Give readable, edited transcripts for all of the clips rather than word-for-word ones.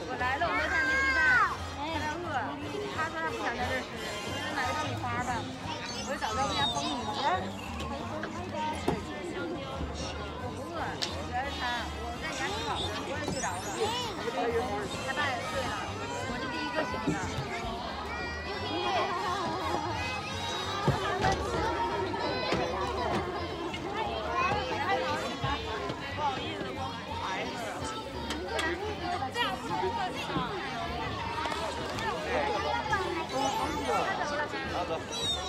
我来了，我说他没吃饭，他饿，他说他不想在这吃，我说买个爆米花吧，我就找到人家风雨了。我不饿，主要是他，我在家吃好了，我也睡着了，他爸也睡了，我是第一个醒的。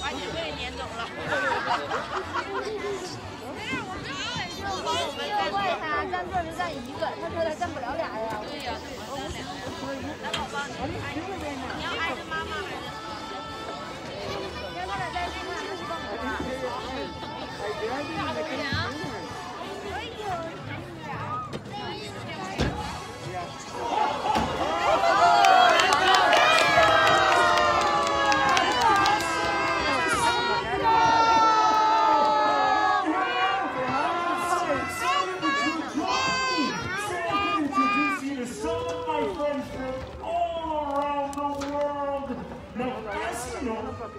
把你胃撵走了。我怪他站座就站一个，他说他站不了俩呀。对呀，对，站俩呀。那宝宝，你要挨着妈妈还是？让他俩在一块儿就更好了。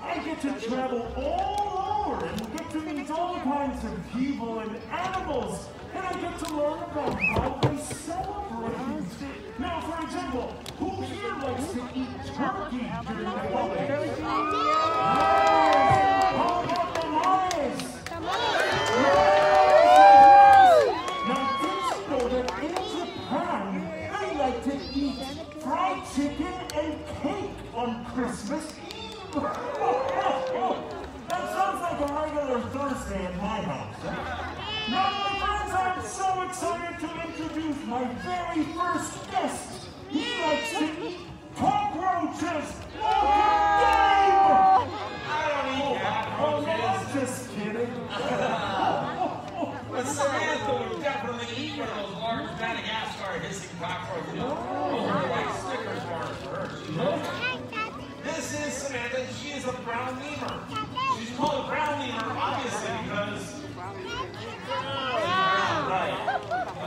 I get to travel all over and get to meet all kinds of people and animals, and I get to learn about how they celebrate. Now, for example, who here likes to eat turkey during the holidays? How about tamales? Now, did you know that in Japan, they like to eat fried chicken and cake on Christmas Eve? That sounds like a regular Thursday at my house. Now, my friends, I'm so excited to introduce my very first guest. He likes to eat cockroaches. Welcome, I don't eat cockroaches. Oh, no, I'm just kidding. But Samantha would definitely eat one of those large Madagascar hissing cockroaches. Those are like Snickers bars for her. This is Samantha. She is a brown lemur. She's called a brown lemur, obviously, because... Right.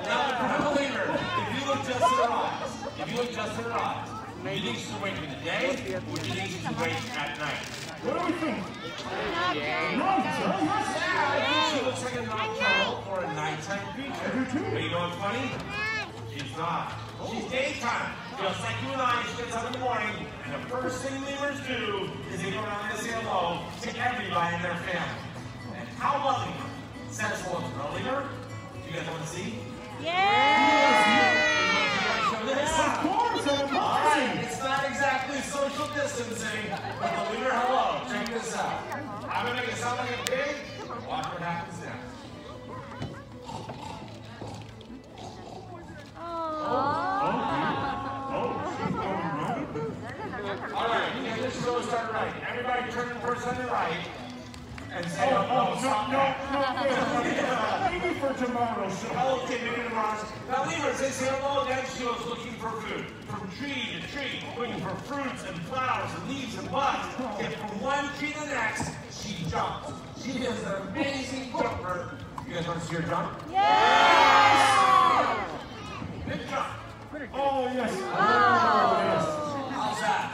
Now, a brown lemur, if you look just at her eyes, do you think she's awake in the day, or do you think she's awake at night? What do we think? Yeah. She looks like a nocturnal or a nighttime creature. But you know what's funny? She's not. She's daytime. Just like you and I, she gets up in the morning, and the first thing lemurs do is they go around and say hello to everybody in their family. And how lovely. Says hello to the lemur. Do you guys want to see? Yeah! Of course, Alright, it's not exactly social distancing, but the lemur hello. Check this out. I'm going to make it sound like a pig. Watch what happens next. Alright, get this show started right. Everybody turn the person on the right and say, no, maybe for tomorrow's show. Okay, maybe tomorrow's. Now, lemurs, they say hello, then she goes looking for food. From tree to tree, looking for fruits and flowers and leaves and buds. And from one tree to the next, she jumps. She is an amazing jumper. You guys want to see her jump? Yes! Big jump. Oh, yes. How's that?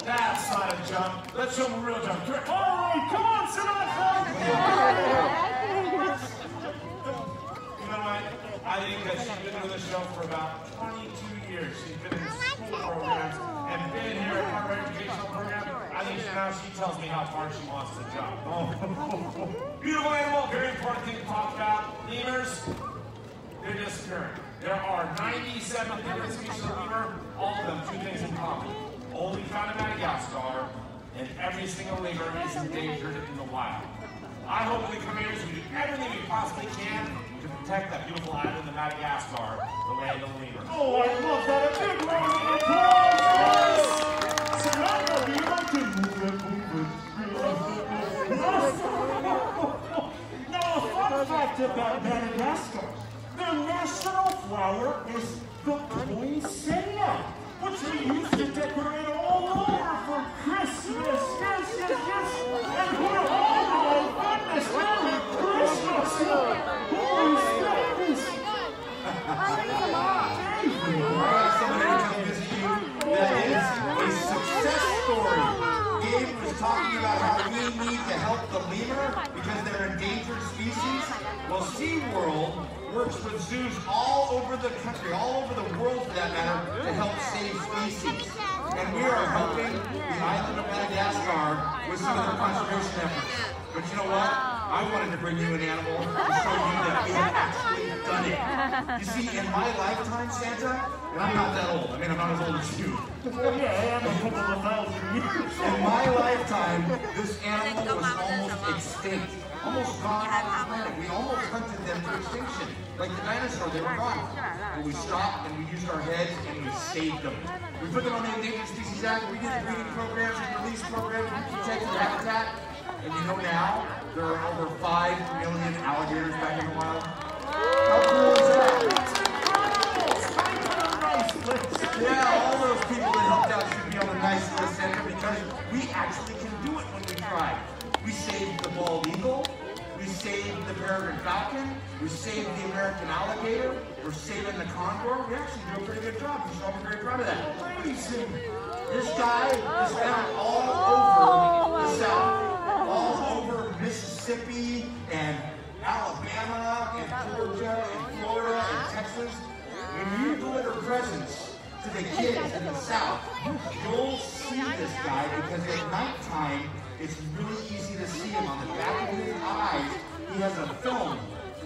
That's not a jump. Let's show them a real jump. All right, come on, sit on the front. You know what? I think that she's been doing this show for about 22 years. She's been in school programs and been here at our educational program. I think now she tells me how far she wants to jump. Beautiful animal, very important thing to talk about. Lemurs, they're disappearing. There are 97 different species of lemur, all of them two things in common. Only found in Madagascar, and every single lemur is endangered in the wild. I hope the commanders will do everything we possibly can to protect that beautiful island of Madagascar, the land of the lemur. Oh, I love that. A big round of applause, yes! Samantha, do you like to move it? Now, a fun fact about Madagascar. Their national flower is the poinsettia, which we use to decorate all over for Christmas. Yes, yes, yes. And we're all, oh my goodness, Merry Christmas! Holy smokes! Somebody to come visit you. That is a success story. Gabe was talking about how we need to help the lemur because they're an endangered species. Well, SeaWorld works with zoos all over the country, all over the world for that matter, to help save species. And we are helping the island of Madagascar with some of their conservation efforts. But you know what? I wanted to bring you an animal to show you that we have actually done it. You see, in my lifetime, Santa, and I'm not that old. I mean, I'm not as old as you. Well, yeah, I am a couple of thousand years. In my lifetime, this animal was almost extinct. Almost gone off the planet. We almost hunted them to extinction. Like the dinosaur, they were gone. But we stopped and we used our heads and we saved them. We put them on the Endangered Species Act. We did breeding programs and release programs to protect their habitat. And you know now, there are over 5 million alligators back in the wild. How cool is that? Yeah, all those people that helped out should be on the nice list, Santa, because we actually can do it when we try. We saved the bald eagle, we saved the peregrine falcon, we saved the American alligator, we're saving the condor. We actually do a pretty good job. We should all be very proud of that. This guy is found all over the South, all over Mississippi and Alabama and Georgia and Florida and Texas. When you deliver presents to the kids in the South, you'll see this guy because at nighttime, it's really easy to see him on the back of his eyes. He has a film.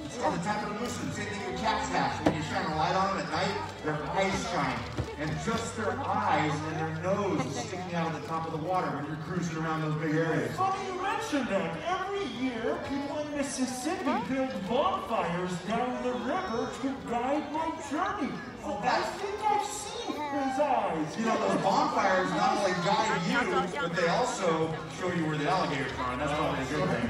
It's called the tapetum. Same thing your cats have. So when you shine a light on them at night, their eyes shine. And just their eyes and their nose is sticking out of the top of the water when you're cruising around those big areas. Funny you mentioned that. Every year, people in Mississippi build bonfires down the river to guide my journey. Oh, I think I've seen his eyes. You know, those bonfires not only guide you, but they also show you where the alligators are, and that's probably a good thing.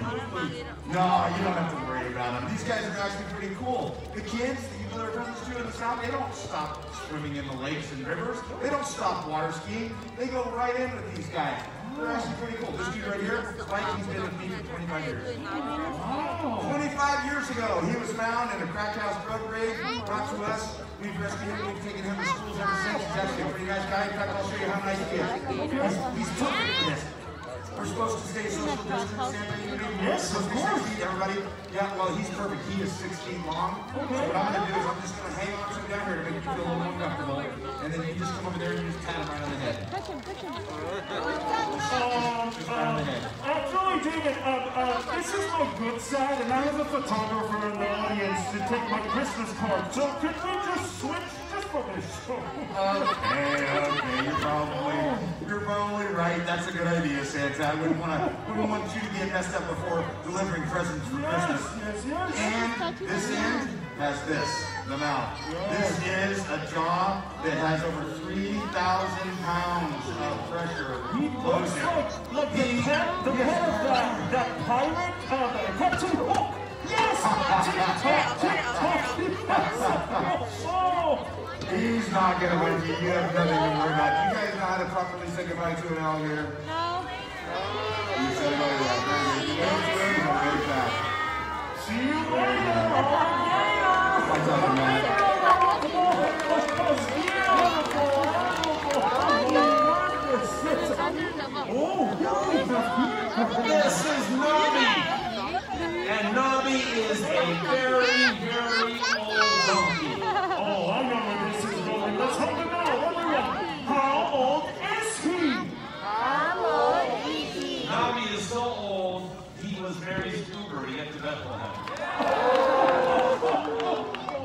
No, you don't have to worry about them. These guys are actually pretty cool. The kids that you deliver presents to in the South, they don't stop swimming in the lakes and rivers. They don't stop water skiing. They go right in with these guys. They're actually pretty cool. This dude right here, Spike, he's been with me for 25 years. Wow. 25 years ago, he was found in a crack house drug raid, brought to us. We've rescued him, we've taken him to schools ever since. He's actually a pretty nice guy. In fact, I'll show you how nice he is. He's perfect for this. We're supposed to stay social distance, Santa. Yes, of course. Everybody, yeah, well, he's perfect. He is 6 feet long. Okay. So what I'm going to do is I'm just going to hang on to him down here to make you feel a little more comfortable. And then you just come over there and you just pat him right on the head. Touch him. Just right on the head. Actually, David, this is my good side, and I have a photographer in the audience to take my Christmas card. So could we just switch just for this show? Okay, you're probably right. That's a good idea, Santa. I wouldn't want you to get messed up before delivering presents for Christmas. Yes. And this end has this, the mouth. This is a jaw that has over 3,000 pounds of pressure. He looks like the head of that pirate, Captain Hook. Yes! Oh! He's not going to win you. You have nothing to worry about. You guys know how to properly say goodbye to an alligator? No. You said it already right. Very fast. See you later! What's up, man? This is Nobby! And Nobby is a very, very old donkey. Oh, I know where this is going. Let's hold him out. Everyone, how old is he? Nobby is so old, he was Mary's Uber to get to Bethlehem.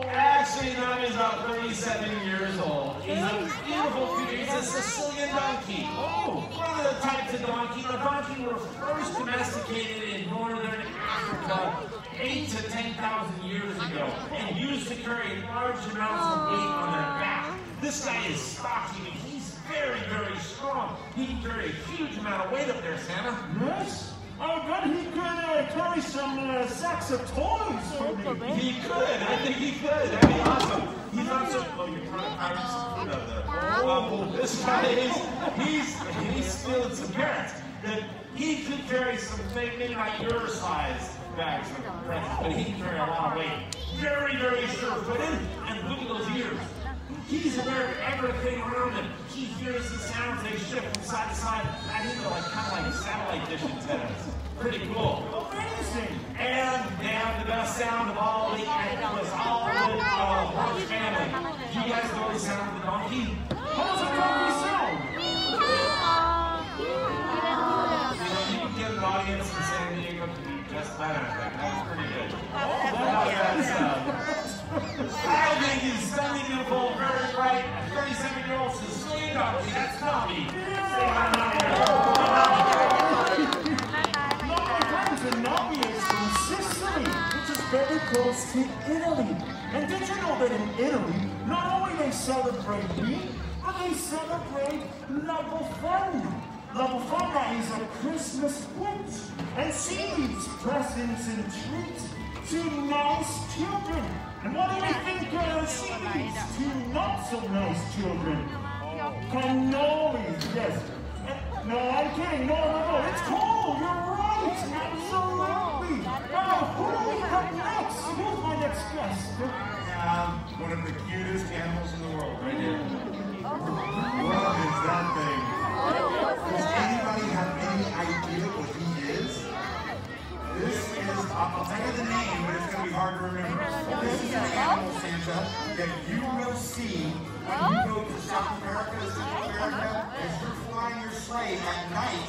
Actually, Nobby's about 37 years old. He's a beautiful creature. He's a Sicilian donkey. Oh, one of the types of donkey. The donkey were first domesticated in northern Africa 8,000 to 10,000 years ago and used to carry large amounts of weight on their back. This guy is stocky, and he's very, very strong. He can carry a huge amount of weight up there, Santa. Yes? I bet he could carry some sacks of toys for me. He could. I think he could. That'd be awesome. He's also. Oh, you're trying to this guy is. He's stealing some carrots. That he could carry some maybe not your size bags of pretzels, but he can carry a lot of weight. Very, very sure-footed. And look at those ears. He's aware of everything around him. He hears the sounds, they shift from side to side. I think they're kind of like satellite dish antennas. Pretty cool. Amazing. And they have the best sound of all the animals, all the horse family. Do you guys know the sound of the donkey? How does a donkey sound? You can get an audience in San Diego to be just that. That's pretty good. I think he's stunning, beautiful, very bright, 37-year-old Sicilian donkey. That's Nobby. Say hi, Nobby. Nobby is from Sicily, which is very close to Italy. And did you know that in Italy, not only they celebrate meat, but they celebrate La Befana. La Befana is a Christmas witch, and she leaves presents and treats to nice children. And what do you think she leaves to not so nice children? Cannolis, yes. No, I'm kidding. No. It's cool. You're right. Absolutely. Now, who do we have next? Who's my next guest? One of the cutest animals in the world, right here. What is that thing? Does anybody have any idea what he is? This is, I'll tell you the name, but it's going to be hard to remember. This is an animal, Santa, that you will see when you go to South America, Central America, as you're flying your sleigh at night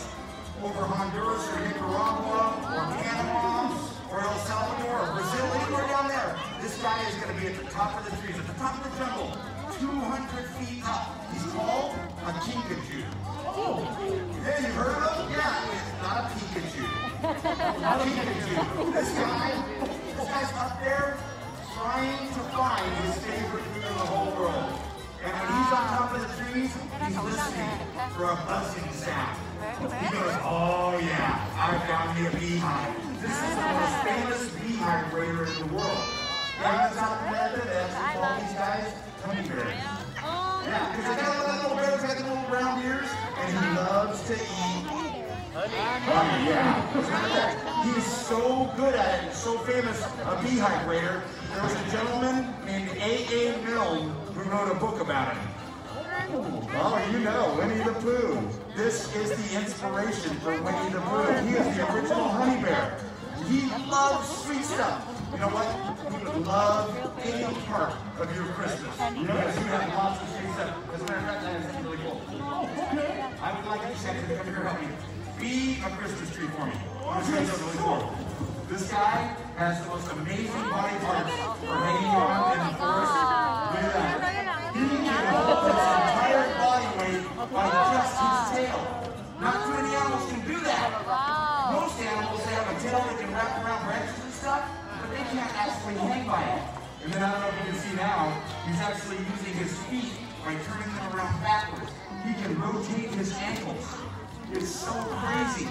over Honduras or Nicaragua or Panama or El Salvador or Brazil, anywhere down there. This guy is going to be at the top of the trees, at the top of the jungle, 200 feet up. He's called a kinkajou. Oh, yeah, you heard of him? Yeah, it's not a Pikachu. Not a Pikachu. This guy's up there trying to find his favorite food in the whole world. And when he's on top of the trees, he's listening for a buzzing sound. He goes, oh yeah, I've got me a beehive. This is the most famous beehive raider in the world. And in South America, they actually call these guys honey bears. Yeah, because they got little bears, got the little round ears, and he loves to eat honey, yeah. He's so good at it, so famous, a beehive raider. There was a gentleman named A.A. Milne who wrote a book about him. Oh, you know, Winnie the Pooh. This is the inspiration for Winnie the Pooh. He is the original honey bear. He loves sweet stuff. You know what? He would love any part of your Christmas. Because you have lots of sweet stuff. As a matter of fact, that is really cool. I would like you, Santa, to come here and help me. Be a Christmas tree for me. Really cool. This guy has the most amazing body parts for hanging around in the forest. Look at that. He can hold his entire body weight by just his tail. Not too many animals can do that. Most animals, they have a tail that can wrap around branches and stuff, but they can't actually hang by it. And then I don't know if you can see now, he's actually using his feet by turning them around backwards. He can rotate his ankles. It's so crazy.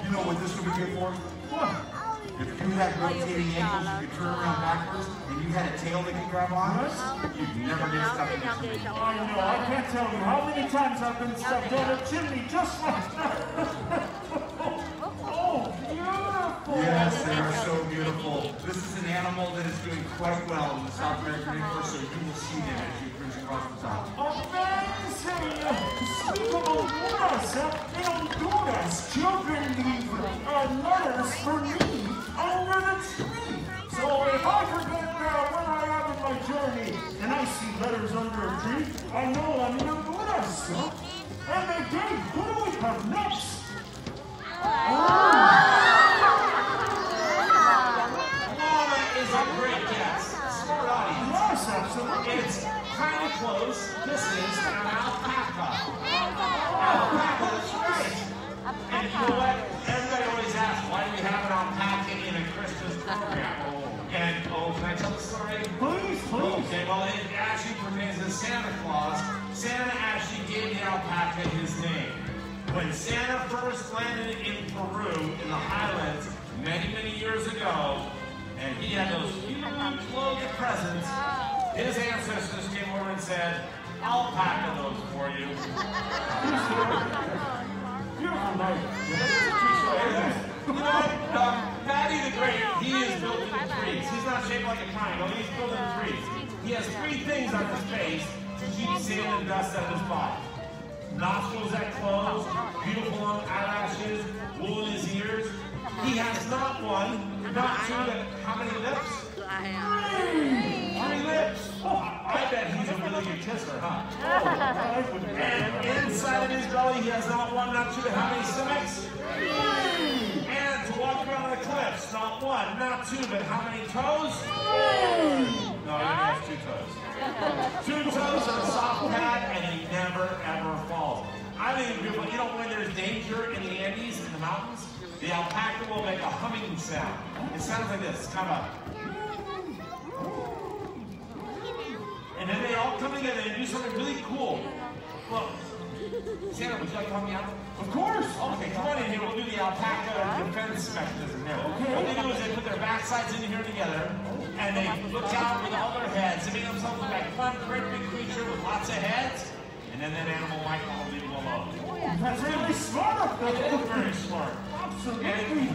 You know what this would be good for? What? If you had rotating ankles, you could turn around backwards, and you had a tail that could grab on, you'd never get stuck in this thing. I know, I can't tell you how many times I've been stuck down a chimney just like that. Oh, beautiful. Yes, they are so beautiful. This is an animal that is doing quite well in the South American rainforest, so you will see them as you cruise across the top. Amazing! Speak of Honduras, in Honduras, children leave letters for me under the tree. So if I forget when I am in my journey and I see letters under a tree, I know I'm in Honduras. And again, who do we have next? Mama is a great guest. Smart audience. Yes, absolutely. It's kind of close. This is an alpaca. Alpaca, that's right. And you know what? Everybody always asks, why do we have an alpaca in a Christmas program? And, can I tell the story? Please, please. Okay, well, it actually pertains to Santa Claus. Santa actually gave the alpaca his name. When Santa first landed in Peru, in the highlands, many, many years ago, and he had those huge loads of presents, his ancestors came over and said, I'll pack those for you. Beautiful night. You know what? Patty the Great, he is built in trees. He's not shaped like a triangle, he's built in trees. He has three things on his face to keep sand and dust out of his body. Nostrils that close, beautiful long eyelashes, wool in his ears. He has not one, not two, but how many lips? How many lips? I bet he's a really good kisser, huh? And inside of his belly, he has not one, not two, but how many stomachs? And to walk around the cliffs, not one, not two, but how many toes? No, he only has 2 toes. 2 toes on a soft pad, and he never, ever falls. I think it's beautiful. You know, when there's danger in the Andes, in the mountains, the alpaca will make a humming sound. It sounds like this. It's kind of and then they all come together and do something really cool. Look, Santa, would you like to help me out? Of course. Okay, come on in here. We'll do the alpaca defense mechanism here. Okay. What they do is they put their backsides in here together, and they look out with all their heads. They make themselves look like one great big creature with lots of heads, and then that animal might not leave them alone. That's really smart. It is very smart. Absolutely.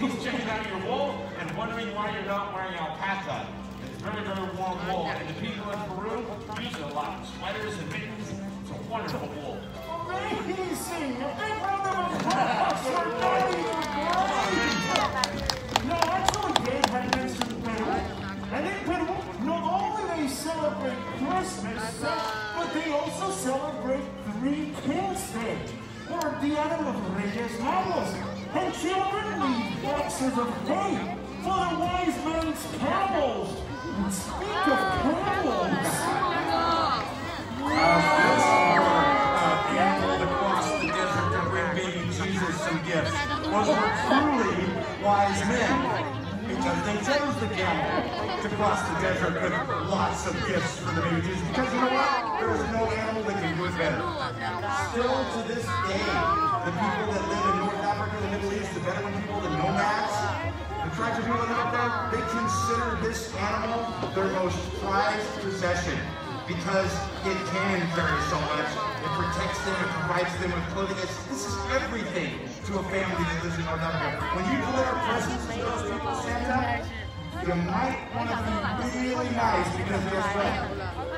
He's checking out your wool and wondering why you're not wearing alpaca. It's very, very warm wool. And the people in Peru use it a lot. Sweaters and mittens. It's a wonderful wool. Amazing. A big round of applause for Daddy the Great. No, actually, Dave had mentioned Peru. And in Peru, not only they celebrate Christmas, but they also celebrate 3 Kings Day, or the Dia de los Reyes Magos. And children leave boxes of hay for the wise men's camels. And speak of camels. Animals across the desert to bring baby Jesus some gifts. Those were truly wise men, because they chose the camel to cross the desert with lots of gifts for the baby Jesus. Because you know what? There is no animal that can do it better. Still to this day, the people that live in North Africa, the Middle East, the Bedouin people, the nomads, the tribes of people that live up there, they consider this animal their most prized possession because it can carry so much. It protects them, it provides them with clothing. This is everything to a family that lives in North Africa. When you deliver presents to those people, Santa, you might want to be really nice because guess what?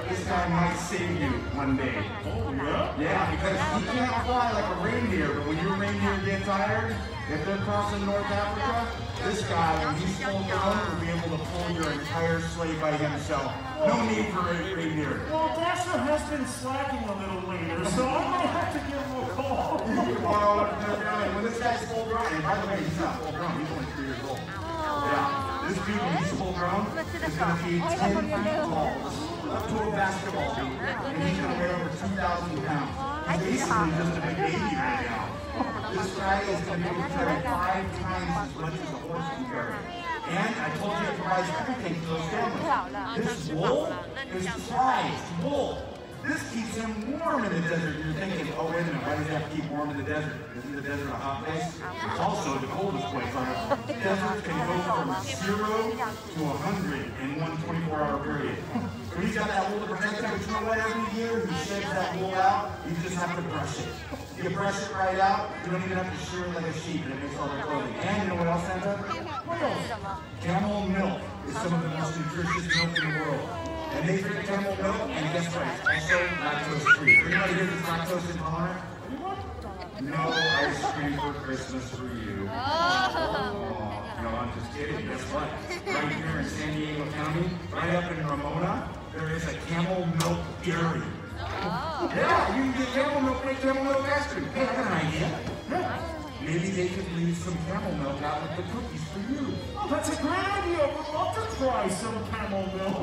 This guy might save you one day. Oh, yeah? Yeah, because he can't fly like a reindeer, but when your reindeer get tired, if they're crossing North Africa, this guy, when he's full grown, will be able to pull your entire sleigh by himself. No need for a reindeer. Well, Dasher has been slacking a little later, so I'm going to have to give him a call. Well, when this guy's full grown, and by the way, he's not full grown, he's only 3 years old. Yeah, this dude, when he's full grown, is going to be 10 feet tall, up to a basketball hoop, and he's going to weigh over 2,000 pounds. He's basically just a big baby right now. This guy is going to be able to carry 5 times as much as a horse can carry. And I told you it provides everything to those families. This wool is prized wool. This keeps him warm in the desert. You're thinking, oh, wait a minute, why does he have to keep warm in the desert? Isn't the desert a hot place? It's also the coldest place on earth. Deserts can go from 0 to 100 in one 24-hour period. So he's got that wool to protect him, but you know what? Every year he sheds that wool out, you just have to brush it. You brush it right out, you don't even have to shear it like a sheep, and it makes all their clothing. And you know what else, Santa? What else? Camel milk is some of the most nutritious milk in the world. And they drink camel milk, and guess what? It's also lactose-free. Anybody here that's lactose intolerant? No ice cream for Christmas for you. Oh, no, I'm just kidding. Guess what? Right here in San Diego County, right up in Ramona, there is a camel milk dairy. Yeah, you can get camel milk, make camel milk ice cream. Hey, I got an idea. Maybe they could leave some camel milk out with the cookies for you. Oh, that's a great idea. We'd love to try some camel milk.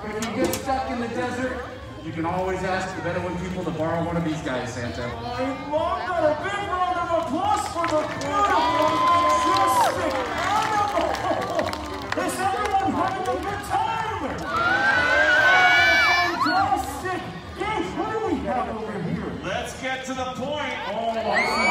If you get stuck in the desert, You can always ask the Bedouin people to borrow one of these guys, Santa. I love that. A big round of applause for the beautiful, majestic animal. Is everyone having a good time? Fantastic. Guys, what do we have over here? Let's get to the point. Oh, I see.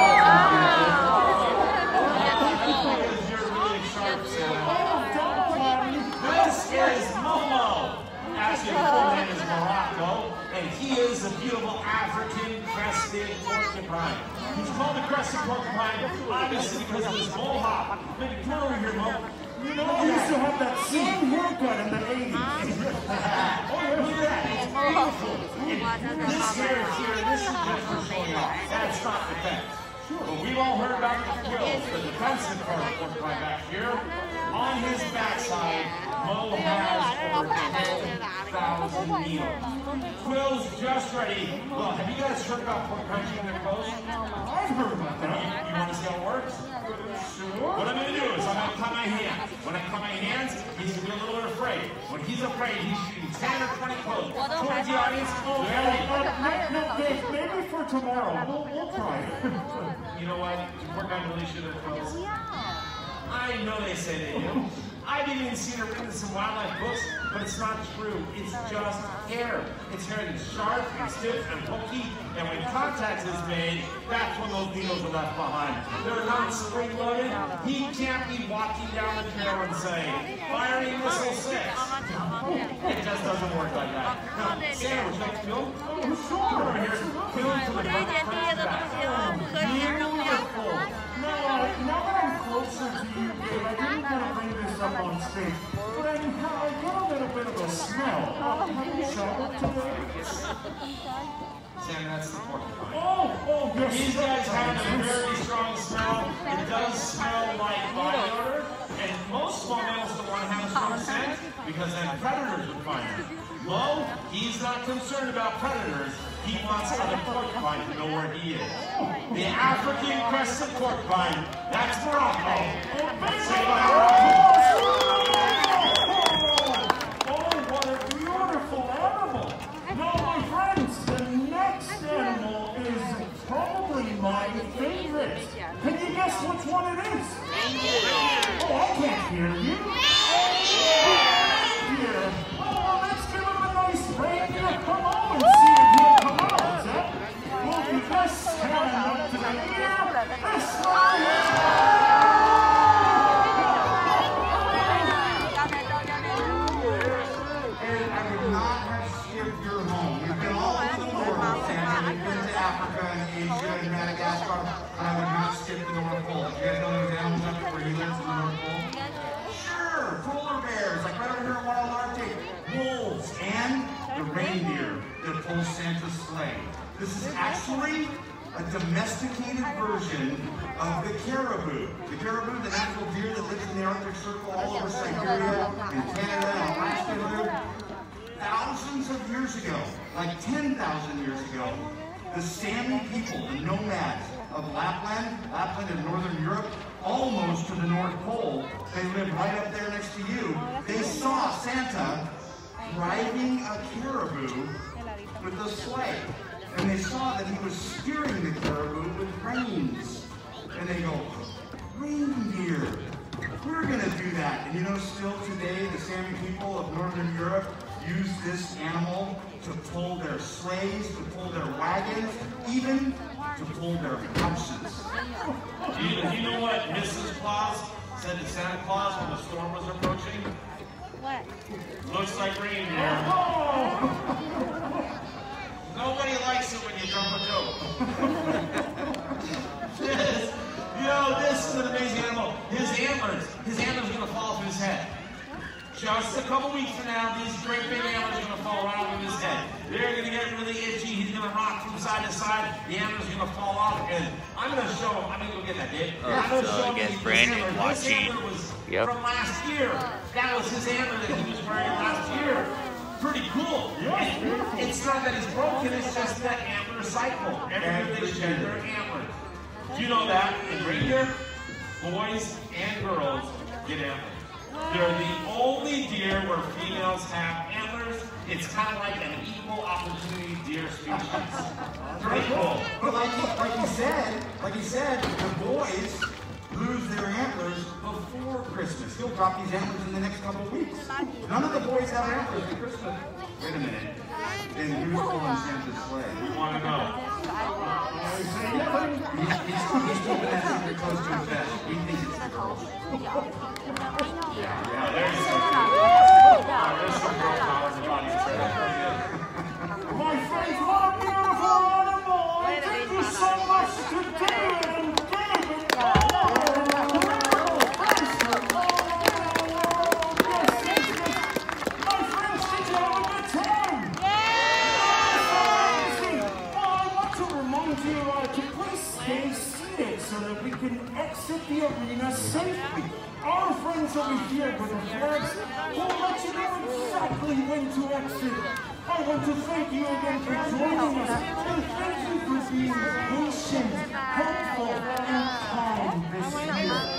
You're really sharp, Santa. Oh, don't worry. This is Momo. Actually, his full name is Morocco, and he is a beautiful African crested porcupine. He's called the crested porcupine, obviously because of his mohawk. Maybe come over here, Mo. You know, I used to have that same haircut in the 80s. Oh, look at that. It's beautiful. And this hair here, this is just for showing off. That's not defense. But we've all heard about the quills, the defensive part of porcupine back here. On his backside, Mo has over 10,000 needles. Quill's just ready. Well, have you guys heard about porcupine in their clothes? I've heard about that. You want to see how it works? Sure. What I'm going to do is I'm going to cut my hands. When I cut my hands, he's going to be a little bit afraid. When he's afraid, he's shooting 10 or 20 quills towards the audience. Maybe for tomorrow. We'll try. You know what? We're going to release their quills. I know they say they do. I've even seen her written in some wildlife books, but it's not true. It's just hair. It's hair that's sharp and stiff and pokey, and when contact is made, that's when those needles are left behind. They're not spring-loaded. He can't be walking down the trail and saying, firing missile 6. It just doesn't work like that. Now, Sam, would you like to film? Over here, film to the back. Beautiful. Now that I'm closer to you, Dave, I didn't want to bring this up on stage, but I get a little bit of a smell. Have you showered today? Sam, that's the porcupine. Oh, yes. These guys have a very strong smell. It does smell like body odor, and most small mammals don't want to have a strong scent because then predators would find them. Mo, he's not concerned about predators. He wants other porcupine to know where he is. The African crested porcupine, that's Morocco. Say bye, Morocco. Oh, what a beautiful animal. Now, my friends, the next animal is probably my favorite. Can you guess which one it is? Oh, I can't hear you. Reindeer. Oh, let's give him a nice reindeer. Come on and see if he'll come out, Zach. Will you just stand up to the ear? This one. And I would not have skipped your home. We've been all over the world, Santa. We've been to Africa and Asia and Madagascar, and I would not skip the North Pole. Do you guys know those animals up where he lives in the North Pole? Sure, polar bears, like right over here in Wild Arctic, wolves, and the reindeer that pull Santa's sleigh. This is actually a domesticated version of the caribou. The caribou, the natural deer that lives in the Arctic Circle all over Siberia and Canada and Alaska, thousands of years ago, like 10,000 years ago, the Sami people, the nomads of Lapland in northern Europe, almost to the North Pole, they live right up there next to you. They saw Santa driving a caribou with a sleigh. And they saw that he was steering the caribou with reins. And they go, reindeer, we're going to do that. And you know, still today, the Sami people of Northern Europe use this animal to pull their sleighs, to pull their wagons, even to pull their houses. Do you know what Mrs. Claus said to Santa Claus when the storm was approaching? What? Looks like reindeer. Nobody likes it when you jump a goat. This is an amazing animal. His antlers are going to fall off his head. Just a couple weeks from now, these great big antlers are going to fall right off his head. They're going to get really itchy. He's going to rock from side to side. The antlers are going to fall off. And I'm going to show him. I'm going to go get that, Dave. So again, Brandon watching. Yep. From last year. That was his antler that he was wearing last year. Pretty cool. And it's not that it's broken, it's just that antler cycle. Every year they shed their antlers. Do you know that in reindeer, boys and girls get antlers? They're the only deer where females have antlers. It's kind of like an equal opportunity deer species. Pretty cool. But like he said, the boys lose their antlers before Christmas. He'll drop these antlers in the next couple of weeks. None of the boys have antlers at Christmas. Wait a minute. Then who's pulling Santa's sleigh? We want to know. He's keeping that secret close to his vest. We think it's the girls. Yeah, there's some girl power bodies. My friends, what a beautiful animal! Thank you so much to David and David. My friends, did you have a good time? I want to remind you to please stay seated so that we can exit the arena safely. Our friends over here with the flags will let you know exactly when to exit. I want to thank you again for joining us, and thank you for being patient, helpful, and kind this year.